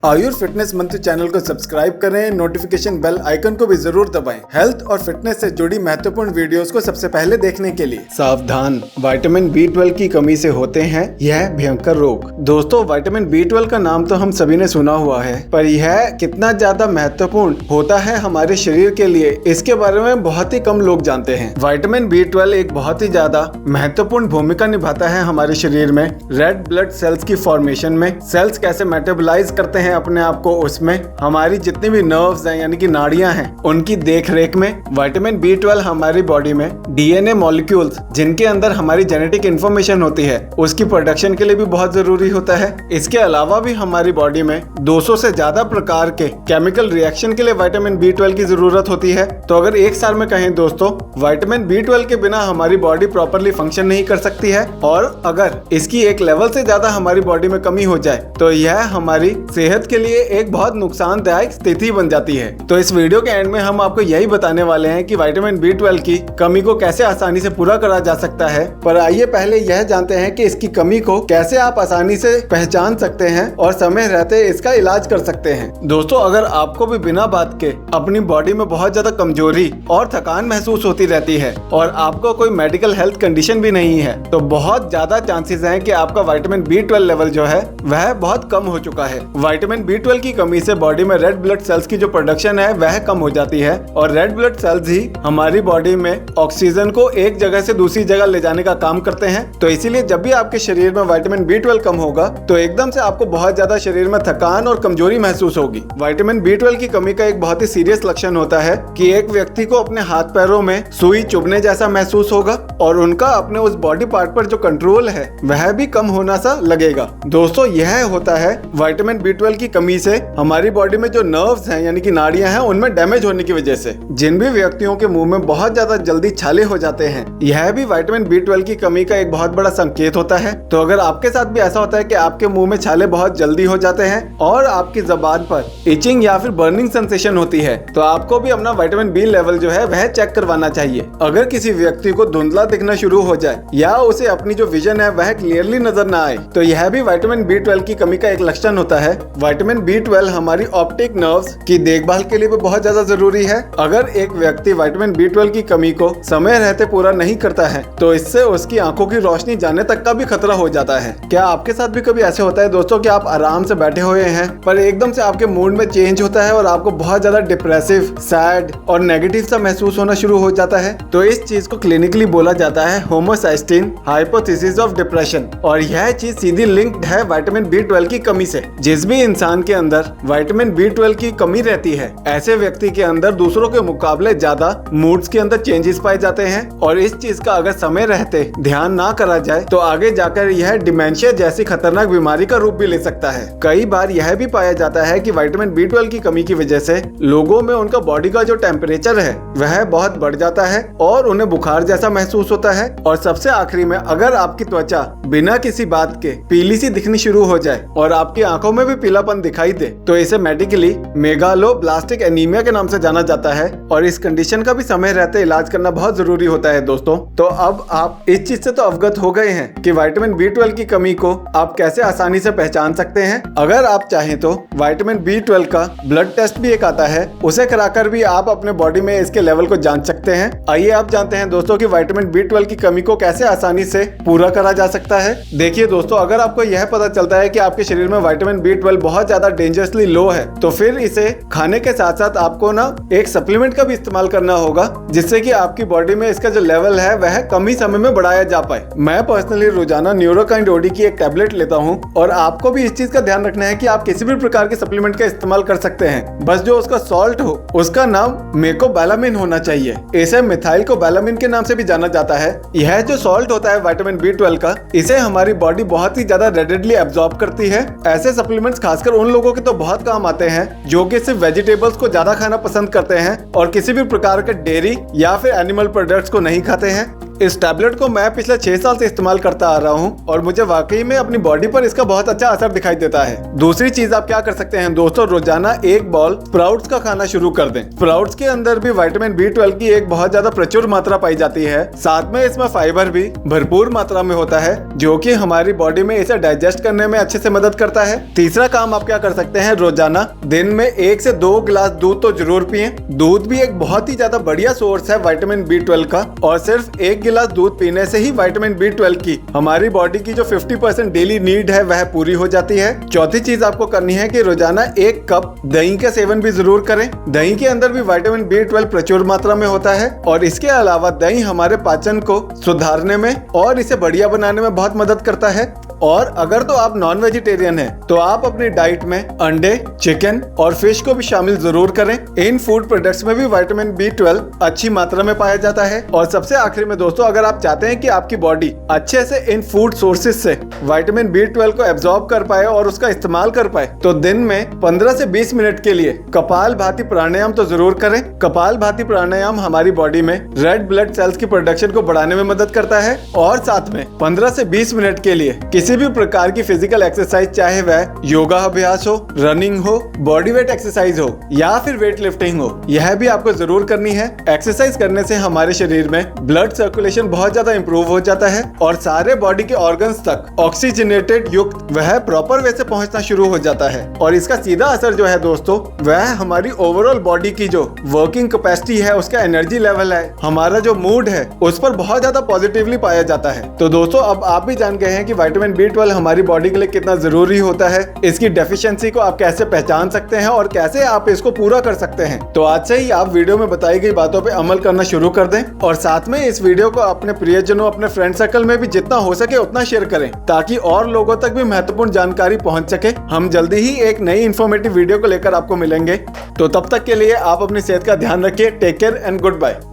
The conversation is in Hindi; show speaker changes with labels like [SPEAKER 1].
[SPEAKER 1] आयुर फिटनेस मंत्र चैनल को सब्सक्राइब करें, नोटिफिकेशन बेल आइकन को भी जरूर दबाएं। हेल्थ और फिटनेस से जुड़ी महत्वपूर्ण वीडियोस को सबसे पहले देखने के लिए। सावधान, विटामिन B12 की कमी से होते हैं यह भयंकर रोग। दोस्तों, विटामिन B12 का नाम तो हम सभी ने सुना हुआ है, पर यह कितना ज्यादा महत्वपूर्ण होता है हमारे शरीर के लिए, इसके बारे में बहुत ही कम लोग जानते हैं। विटामिन B12 एक बहुत ही ज्यादा महत्वपूर्ण भूमिका निभाता है हमारे शरीर में रेड ब्लड सेल्स की फॉर्मेशन में। सेल्स कैसे मेटाबोलाइज करते हैं अपने आप को, उसमें हमारी जितनी भी नर्व्स हैं यानी कि नाड़ियां हैं उनकी देख रेख में। विटामिन B12 हमारी बॉडी में DNA मॉलिक्यूल्स जिनके अंदर हमारी जेनेटिक इंफॉर्मेशन होती है उसकी प्रोडक्शन के लिए भी बहुत जरूरी होता है। इसके अलावा भी हमारी बॉडी में 200 से ज्यादा प्रकार के केमिकल रिएक्शन के लिए विटामिन B12 की जरूरत होती है। तो अगर एक साल में कहें दोस्तों, विटामिन B12 के बिना हमारी बॉडी प्रॉपरली फंक्शन नहीं कर सकती है, और अगर इसकी एक लेवल से ज्यादा हमारी बॉडी में कमी हो जाए तो यह हमारी सेहत के लिए एक बहुत नुकसानदायक स्थिति बन जाती है। तो इस वीडियो के एंड में हम आपको यही बताने वाले हैं कि विटामिन B12 की कमी को कैसे आसानी से पूरा करा जा सकता है। पर आइए पहले यह जानते हैं कि इसकी कमी को कैसे आप आसानी से पहचान सकते हैं और समय रहते इसका इलाज कर सकते हैं। दोस्तों, अगर आपको भी बिना बात के अपनी बॉडी में बहुत ज्यादा कमजोरी और थकान महसूस होती रहती है और आपको कोई मेडिकल हेल्थ कंडीशन भी नहीं है, तो बहुत ज्यादा चांसेस हैं कि आपका विटामिन B12 लेवल जो है वह बहुत कम हो चुका है। विटामिन B12 की कमी से बॉडी में रेड ब्लड सेल्स की जो प्रोडक्शन है वह कम हो जाती है, और रेड ब्लड सेल्स ही हमारी बॉडी में ऑक्सीजन को एक जगह से दूसरी जगह ले जाने का काम करते हैं। तो इसीलिए जब भी आपके शरीर में विटामिन B12 कम होगा तो एकदम से आपको बहुत ज्यादा शरीर में थकान और कमजोरी महसूस होगी। विटामिन B12 की कमी का एक बहुत ही सीरियस लक्षण होता है कि एक व्यक्ति को अपने हाथ पैरों में सुई चुभने जैसा महसूस होगा और उनका अपने उस बॉडी पार्ट पर जो कंट्रोल है वह भी कम होना सा लगेगा। दोस्तों, यह होता है विटामिन B12 की कमी से हमारी बॉडी में जो नर्व्स हैं यानी कि नाड़ियां हैं उनमें डैमेज होने की वजह से। जिन भी व्यक्तियों के मुंह में बहुत ज्यादा जल्दी छाले हो जाते हैं, यह भी विटामिन B12 की कमी का एक बहुत बड़ा संकेत होता है। तो अगर आपके साथ भी ऐसा होता है कि आपके मुंह में छाले बहुत जल्दी हो जाते हैं और आपकी ज़बान पर इचिंग या फिर बर्निंग सेंसेशन होती है, तो आपको भी अपना विटामिन B लेवल जो है वह चेक करवाना चाहिए। अगर किसी व्यक्ति को धुंधला दिखना शुरू हो जाए या उसे अपनी जो विजन है वह क्लियरली नजर ना आए, तो यह भी विटामिन B12 की कमी का एक लक्षण होता है। विटामिन B12 हमारी ऑप्टिक नर्व्स की देखभाल के लिए भी बहुत ज्यादा जरूरी है। अगर एक व्यक्ति विटामिन B12 की कमी को समय रहते पूरा नहीं करता है तो इससे उसकी आंखों की रोशनी जाने तक का भी खतरा हो जाता है। क्या आपके साथ भी कभी ऐसे होता है दोस्तों कि आप आराम से बैठे हुए हैं पर एकदम से आपके मूड में चेंज होता है और आपको बहुत ज्यादा डिप्रेसिव, सैड और नेगेटिव सा महसूस होना शुरू हो जाता है? तो इस चीज को क्लिनिकली बोला जाता है होमोसाइस्टीन हाइपोथेसिस ऑफ डिप्रेशन, और यह चीज सीधी लिंक्ड है विटामिन B12 की कमी से। जिस भी इंसान के अंदर विटामिन B12 की कमी रहती है, ऐसे व्यक्ति के अंदर दूसरों के मुकाबले ज्यादा मूड्स के अंदर चेंजेस पाए जाते हैं, और इस चीज का अगर समय रहते ध्यान ना करा जाए तो आगे जाकर यह डिमेंशिया जैसी खतरनाक बीमारी का रूप भी ले सकता है। कई बार यह भी पाया जाता है कि विटामिन B12 की कमी की वजह से लोगों में उनका बॉडी का जो टेम्परेचर है वह बहुत बढ़ जाता है और उन्हें बुखार जैसा महसूस होता है। और सबसे आखिरी में, अगर आपकी त्वचा बिना किसी बात के पीली सी दिखनी शुरू हो जाए और आपकी आंखों में भी पीलापन दिखाई दे तो इसे मेडिकली मेगालोब्लास्टिक एनीमिया के नाम से जाना जाता है, और इस कंडीशन का भी समय रहते इलाज करना बहुत जरूरी होता है दोस्तों। तो अब आप इस चीज से तो अवगत हो गए हैं कि विटामिन B12 की कमी को आप कैसे आसानी से पहचान सकते हैं। अगर आप चाहें तो विटामिन B12 का ब्लड टेस्ट भी एक आता है, उसे कराकर भी आप अपने बॉडी में इसके लेवल को जान सकते हैं। आइए आप जानते हैं दोस्तों कि विटामिन B12 की कमी को कैसे आसानी से पूरा करा जा सकता है। देखिए दोस्तों, अगर आपको यह पता चलता है कि आपके शरीर में विटामिन B12 बहुत ज्यादा डेंजरसली लो है, तो फिर इसे खाने के साथ साथ आपको ना एक सप्लीमेंट का भी इस्तेमाल करना होगा, जिससे कि आपकी बॉडी में इसका जो लेवल है वह कम ही समय में बढ़ाया जा पाए। मैं पर्सनली रोजाना न्यूरोकाइंड OD की एक टैबलेट लेता हूं, और आपको भी इस चीज का ध्यान रखना है कि आप किसी भी प्रकार के सप्लीमेंट का इस्तेमाल कर सकते हैं, बस जो उसका सॉल्ट हो उसका नाम मेकोबैलामिन होना चाहिए। इसे मिथाइलकोबैलामिन के नाम से भी जाना जाता है। यह जो सॉल्ट होता है विटामिन B12 का, इसे हमारी बॉडी बहुत ही ज्यादा रेडिडली एब्जॉर्ब करती है। ऐसे सप्लीमेंट्स खासकर उन लोगों के तो बहुत काम आते हैं जो कि सिर्फ वेजिटेबल्स को ज्यादा खाना पसंद करते हैं और किसी भी प्रकार के डेयरी या फिर एनिमल प्रोडक्ट्स को नहीं खाते हैं। इस टैबलेट को मैं पिछले 6 साल से इस्तेमाल करता आ रहा हूँ और मुझे वाकई में अपनी बॉडी पर इसका बहुत अच्छा असर दिखाई देता है। दूसरी चीज आप क्या कर सकते हैं दोस्तों, रोजाना एक बॉल स्प्राउट्स का खाना शुरू कर दें। स्प्राउट्स के अंदर भी विटामिन B12 की एक बहुत ज्यादा प्रचुर मात्रा पाई जाती है। साथ में इसमें फाइबर भी भरपूर मात्रा में होता है जो कि हमारी बॉडी में इसे डाइजेस्ट करने में अच्छे से मदद करता है। तीसरा काम आप क्या कर सकते हैं, रोजाना दिन में 1 से 2 गिलास दूध तो जरूर पिएं। दूध भी एक बहुत ही ज्यादा बढ़िया सोर्स है विटामिन B12 का और सिर्फ 1 गिलास दूध पीने से ही विटामिन B12 की हमारी बॉडी की जो 50% डेली नीड है वह पूरी हो जाती है। चौथी चीज आपको करनी है कि रोजाना 1 कप दही का सेवन भी जरूर करें। दही के अंदर भी विटामिन B12 प्रचुर मात्रा में होता है और इसके अलावा दही हमारे पाचन को सुधारने में और इसे बढ़िया बनाने में बहुत मदद करता है। और अगर तो आप नॉन वेजिटेरियन हैं तो आप अपनी डाइट में अंडे, चिकन और फिश को भी शामिल जरूर करें। इन फूड प्रोडक्ट्स में भी विटामिन B12 अच्छी मात्रा में पाया जाता है। और सबसे आखिर में दोस्तों, अगर आप चाहते हैं कि आपकी बॉडी अच्छे से इन फूड सोर्सेज से विटामिन B12 को एब्जॉर्ब कर पाए और उसका इस्तेमाल कर पाए तो दिन में 15 से 20 मिनट के लिए कपालभाति प्राणायाम तो जरूर करें। कपालभाति प्राणायाम हमारी बॉडी में रेड ब्लड सेल्स की प्रोडक्शन को बढ़ाने में मदद करता है और साथ में 15 से 20 मिनट के लिए किसी भी प्रकार की फिजिकल एक्सरसाइज, चाहे वह योगा अभ्यास हो, रनिंग हो, बॉडी वेट एक्सरसाइज हो या फिर वेट लिफ्टिंग हो, यह भी आपको जरूर करनी है। एक्सरसाइज करने से हमारे शरीर में ब्लड सर्कुलेशन बहुत ज्यादा इंप्रूव हो जाता है और सारे बॉडी के ऑर्गन्स तक ऑक्सीजनेटेड युक्त वह प्रॉपर वे से पहुंचना शुरू हो जाता है। और इसका सीधा असर जो है दोस्तों, वह हमारी ओवरऑल बॉडी की जो वर्किंग कैपेसिटी है, उसका एनर्जी लेवल है, हमारा जो मूड है, उस पर बहुत ज्यादा पॉजिटिवली पाया जाता है। तो दोस्तों, अब आप भी जान गए हैं कि विटामिन B12 हमारी बॉडी के लिए कितना जरूरी होता है। इसकी डेफिशिएंसी को आप कैसे पहचान सकते हैं और कैसे आप इसको पूरा कर सकते हैं। तो आज से ही आप वीडियो में बताई गई बातों पे अमल करना शुरू कर दें और साथ में इस वीडियो को अपने प्रियजनों, अपने फ्रेंड सर्कल में भी जितना हो सके उतना शेयर करें ताकि और लोगों तक भी महत्वपूर्ण जानकारी पहुंच सके। हम जल्दी ही एक नई इंफॉर्मेटिव वीडियो को लेकर आपको मिलेंगे। तो तब तक के लिए आप अपनी सेहत का ध्यान रखिए। Take care and good bye.